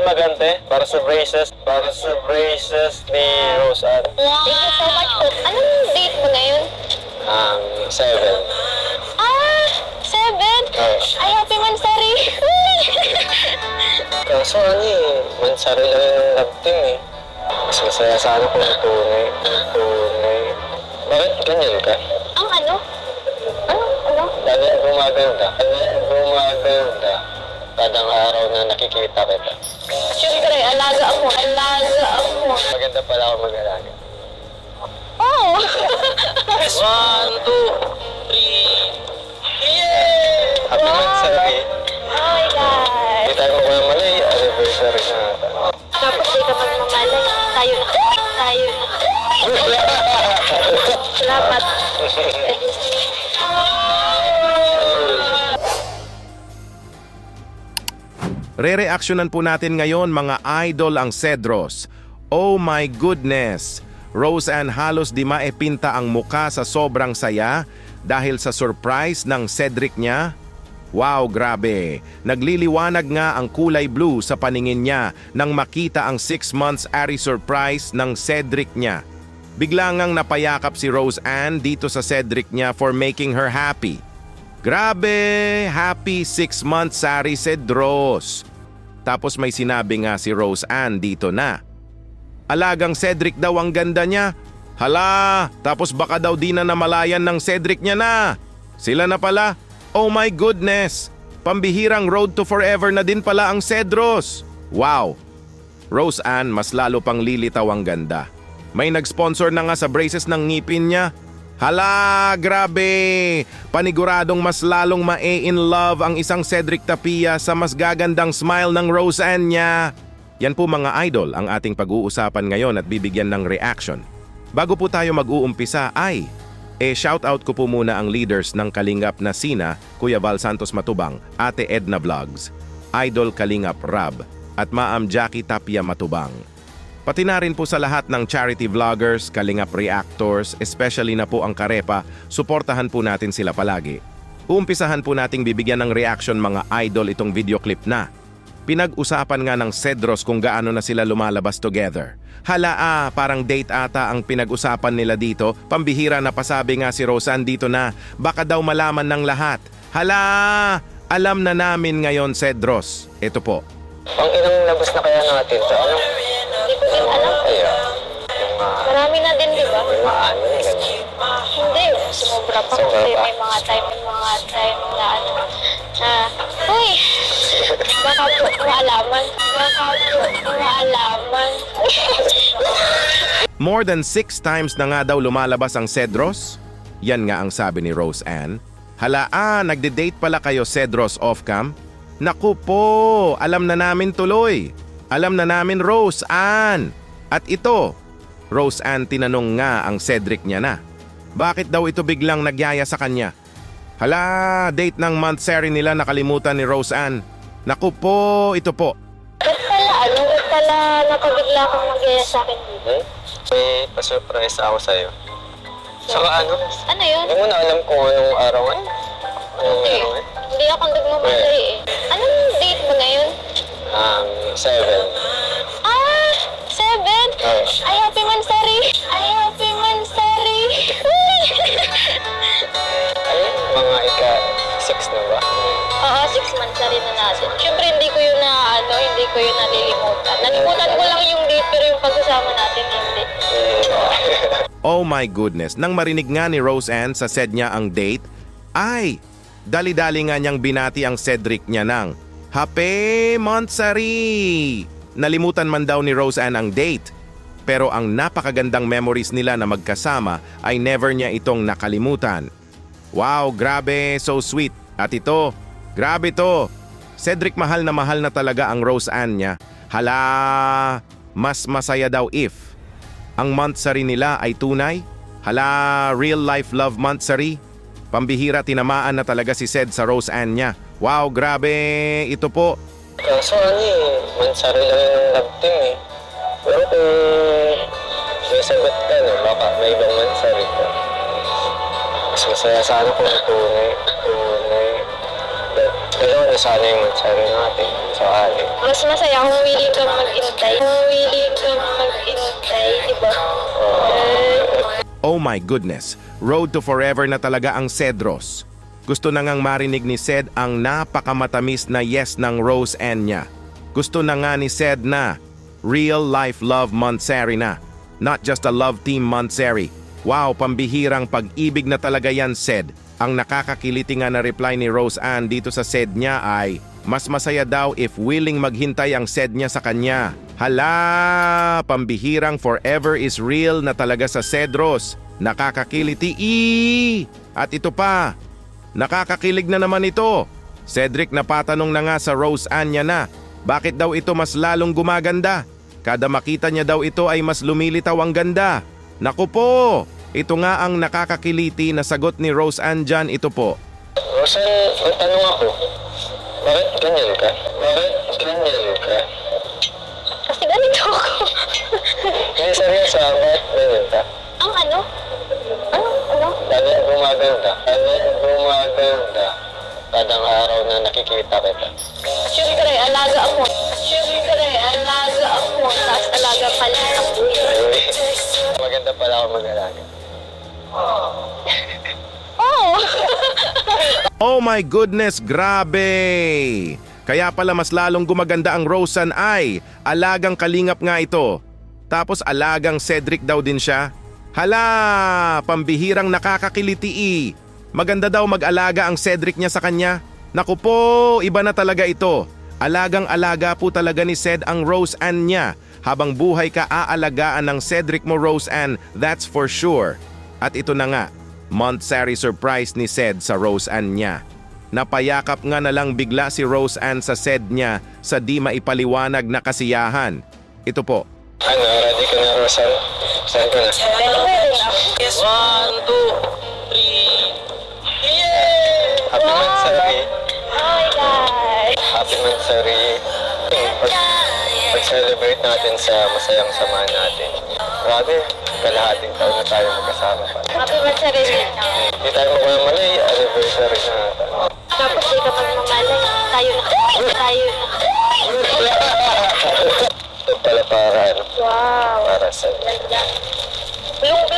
magante para sa braces. Para sa braces ni Rose Ann. Thank you so much po. Anong date mo ngayon? 7. Ah, 7? Ay, happy Mansari. Kaso mansari lang yung love team eh. Mas masaya sana kung tunay. Bakit ganyan ka? Ang ano? Ano? Lagi gumaganda. Kadang araw na nakikita kita. Siyempre, alaga ako. Maganda pala ako mag-alaga. Oh! 1, 2, 3. Yay! Happy mansari. Oh my God. Hindi tayo magmamalay. Anniversary na ata. Tapos di ka magmamalay. Tayo na. Salamat. Re-reactionan po natin ngayon mga idol ang Cedros. Oh my goodness! Rose Ann halos di maepinta ang muka sa sobrang saya dahil sa surprise ng Cedric niya. Wow, grabe! Nagliliwanag nga ang kulay blue sa paningin niya nang makita ang 6 months Ari surprise ng Cedric niya. Bigla ngang napayakap si Rose Ann dito sa Cedric niya for making her happy. Grabe! Happy 6 months Ari Cedros! Tapos may sinabi nga si Rose Ann dito na, alagang Cedric daw ang ganda niya. Hala! Tapos baka daw di na namalayan ng Cedric niya na. Sila na pala. Oh my goodness! Pambihirang road to forever na din pala ang Cedros. Wow! Rose Ann mas lalo pang lilitaw ang ganda. May nag-sponsor na nga sa braces ng ngipin niya. Hala, grabe! Paniguradong mas lalong ma-in love ang isang Cedric Tapia sa mas gagandang smile ng Rose Ann niya. Yan po mga idol ang ating pag-uusapan ngayon at bibigyan ng reaction. Bago po tayo mag-uumpisa shoutout ko po muna ang leaders ng Kalingap na sina Kuya Val Santos Matubang, Ate Edna Vlogs, Idol Kalingap Rab, at Ma'am Jackie Tapia Matubang. Pati na rin po sa lahat ng charity vloggers, Kalingap reactors, especially na po ang Karepa, suportahan po natin sila palagi. Uumpisahan po nating bibigyan ng reaction mga idol itong video clip na. Pinag-usapan nga ng Cedros kung gaano na sila lumalabas together. Hala parang date ata ang pinag-usapan nila dito, pambihira na pasabi nga si Rose Ann dito na baka daw malaman ng lahat. Hala, alam na namin ngayon Cedros. Ito po. Ang ilang labas na kaya natin to? Ano? Hindi ko din alam. Kaya? Marami na din, di ba? Ganyan. Hindi. Sumobra pa Sobra kasi pa? may mga time na uy! Baka po maalaman. More than 6 times na nga daw lumalabas ang Cedros? Yan nga ang sabi ni Rose Ann. Hala nagde-date pala kayo Cedros off-cam? Naku po, alam na namin tuloy. Alam na namin Rose Ann. At ito, Rose Ann tinanong nga ang Cedric niya na. Bakit daw ito biglang nagyaya sa kanya? Hala, date ng monthsary nila nakalimutan ni Rose Ann. Naku po, ito po. Ba't pala nakabigla kang magyaya sa akin dito? May pa-surprise ako sa'yo. Saka Ano yun? Hindi mo na alam kung anong araw Hindi. Hindi ako nagmamadali eh. Anong date mo ngayon? 7. Ah, 7? Ay, happy Mansari. Ay, mga ika-6 na ba? Oo, 6 months na rin na natin. Siyempre, hindi ko yun nalilimutan. Nalimutan ko lang yung date, pero yung pagsasama natin, hindi. Oh my goodness, nang marinig nga ni Rose Ann sa said niya ang date, dali-dali nga niyang binati ang Cedric niya ng Happy Mansari! Nalimutan man daw ni Rose Ann ang date, pero ang napakagandang memories nila na magkasama ay never niya itong nakalimutan. Wow, grabe, so sweet. At ito, grabe to. Cedric mahal na talaga ang Rose Ann niya. Hala, mas masaya daw if ang monthsary nila ay tunay. Hala, real life love monthsary. Pambihira tinamaan na talaga si Ced sa Rose Ann niya. Wow, grabe, ito po. Kaso mansari lang yung love team eh. Pero kung may sagot ka baka may ibang mansari ka. Mas masaya sana kung tunay. dalawa na sana yung mansari natin. Sakali. Mas masaya kung willing kang mag-intay. Kung willing kang mag-intay, di ba? Oh my goodness, Road to Forever na talaga ang Cedros. Gusto na ngang marinig ni Ced ang napakamatamis na yes ng Rose Ann niya. Gusto na nga ni Ced na real life love Montessori na. Not just a love team Montessori. Wow, pambihirang pag-ibig na talaga yan, Ced. Ang nakakakiliti nga na reply ni Rose Ann dito sa Ced niya ay, mas masaya daw if willing maghintay ang Ced niya sa kanya. Hala, pambihirang forever is real na talaga sa Cedros. Nakakakiliti. At ito pa, nakakakilig na naman ito. Cedric napatanong na nga sa Rose Ann niya na, bakit daw ito mas lalong gumaganda? Kada makita niya daw ito ay mas lumilitaw ang ganda. Naku po, ito nga ang nakakakiliti na sagot ni Rose Ann dyan, ito po. Rosan, may tanong ako. Bakit ganyan ka? Bakit ganyan ka? Kasi ganito ako. Hindi seryoso, bakit ganyan ka? Ang ano? Ano? Lagi gumaganda. Lagi gumaganda. Kadang araw na nakikita kita. Siyempre, alaga mo. Siyempre, alaga mo. Tapos alaga pala ako. Hindi. Maganda pala ako mag-alaga. Oh! Oh my goodness, grabe! Kaya pala mas lalong gumaganda ang Roseanne ay alagang kalingap nga ito. Tapos alagang Cedric daw din siya. Hala, pambihirang nakakakiliti. Maganda daw mag-alaga ang Cedric niya sa kanya. Naku po, iba na talaga ito. Alagang-alaga po talaga ni Ced ang Roseanne niya. Habang buhay ka aalagaan ng Cedric mo, Roseanne, that's for sure. At ito na nga, Montessori surprise ni Ced sa Roseanne niya. Napayakap nga na lang bigla si Roseanne sa Ced niya sa di maipaliwanag na kasiyahan. Ito po. Ano, ready ka na, Rosan? Saan ka na? Yes, 1, 2, 3. Yay! Happy Montessori. Oh my God! Happy Montessori. Pag-celebrate natin sa masayang samahan natin. Grabe, kalahating taon na tayo magkasama pa. Happy Montessori rin. Hindi tayo magmamalay, anniversary na natin. Tapos di ka magmamalay. Tayo na. Tayo na. Ito pala para, ano, Wow! para sa... Blue.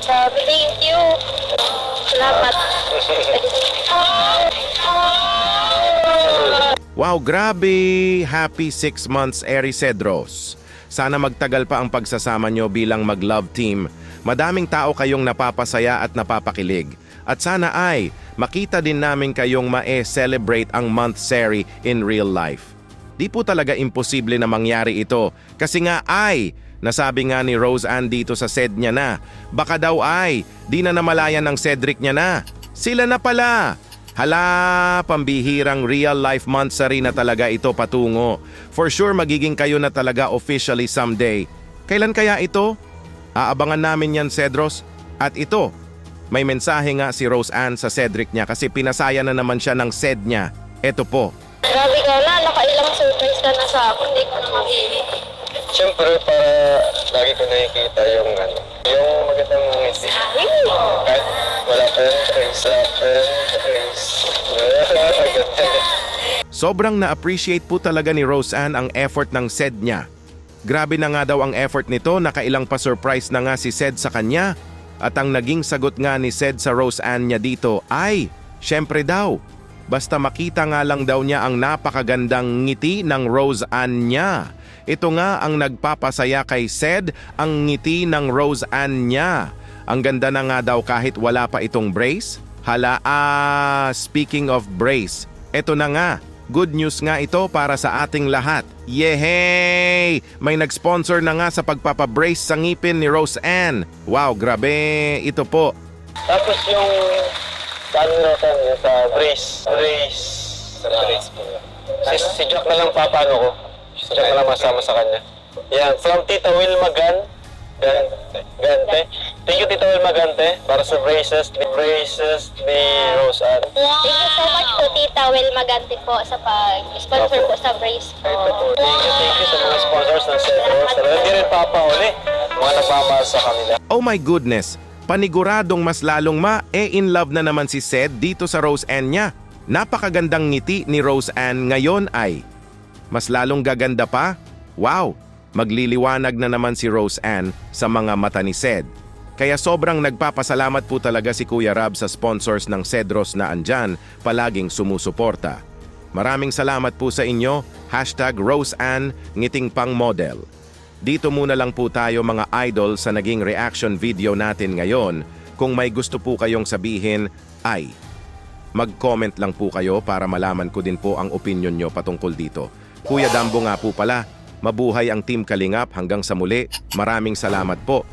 Sabi, thank you. Salamat. Wow, grabe! Happy 6 months, Eri Cedros. Sana magtagal pa ang pagsasama nyo bilang mag-love team. Madaming tao kayong napapasaya at napapakilig. At sana ay makita din namin kayong ma-celebrate ang Montessori in real life. Di po talaga imposible na mangyari ito kasi nga ay, nasabi nga ni Roseanne dito sa Ced niya na, baka daw ay, di na namalayan ng Cedric niya na. Sila na pala! Hala, pambihirang real life Montessori na talaga ito patungo. For sure magiging kayo na talaga officially someday. Kailan kaya ito? Aabangan namin yan, Cedros. At ito, may mensahe nga si Roseanne sa Cedric niya kasi pinasaya na naman siya ng Ced niya. Ito po. Grabe ka na. Nakailang surprise ka na sa akin. Hindi ko na mabili. Siyempre, para lagi ko nakikita yung, ano, yung magandang ngiti. Kahit wala pa yung trace. Sobrang na-appreciate po talaga ni Roseanne ang effort ng Ced niya. Grabe na nga daw ang effort nito, nakailang pa-surprise na nga si Ced sa kanya. At ang naging sagot nga ni Ced sa Roseanne niya dito ay, syempre daw, basta makita nga lang daw niya ang napakagandang ngiti ng Roseanne niya. Ito nga ang nagpapasaya kay Ced, ang ngiti ng Roseanne niya. Ang ganda na nga daw kahit wala pa itong brace. Hala, speaking of brace, ito na nga. Good news nga ito para sa ating lahat. Yehey! May nag-sponsor na nga sa pagpapabrace sa ngipin ni Roseanne. Wow, grabe! Ito po. Tapos yung, saan Rosan, yung sa brace. Sa brace po. Si Jack na lang papano ko. Si Jack na lang masama sa kanya. Yan, from Tita Wilma Gante. Thank you, Tita Wilma Gante, para sa braces ni Roseanne. Thank you so much po, Tita Will Magante po sa pag-sponsor po sa brace po. Ito po. Thank you sa mga sponsors ng Cedros. Hindi rin papahuli. Mga nagmamahal sa kanila. Oh my goodness! Paniguradong mas lalong in love na naman si Ced dito sa Roseanne niya. Napakagandang ngiti ni Rose Ann ngayon ay mas lalong gaganda pa? Wow! Magliliwanag na naman si Rose Ann sa mga mata ni Sed. Kaya sobrang nagpapasalamat po talaga si Kuya Rab sa sponsors ng Cedros na andyan, palaging sumusuporta. Maraming salamat po sa inyo, #RoseAnn Ngiting Pang Model. Dito muna lang po tayo mga idol sa naging reaction video natin ngayon. Kung may gusto po kayong sabihin ay mag-comment lang po kayo para malaman ko din po ang opinion nyo patungkol dito. Kuya Dambo nga po pala, mabuhay ang Team Kalingap hanggang sa muli. Maraming salamat po.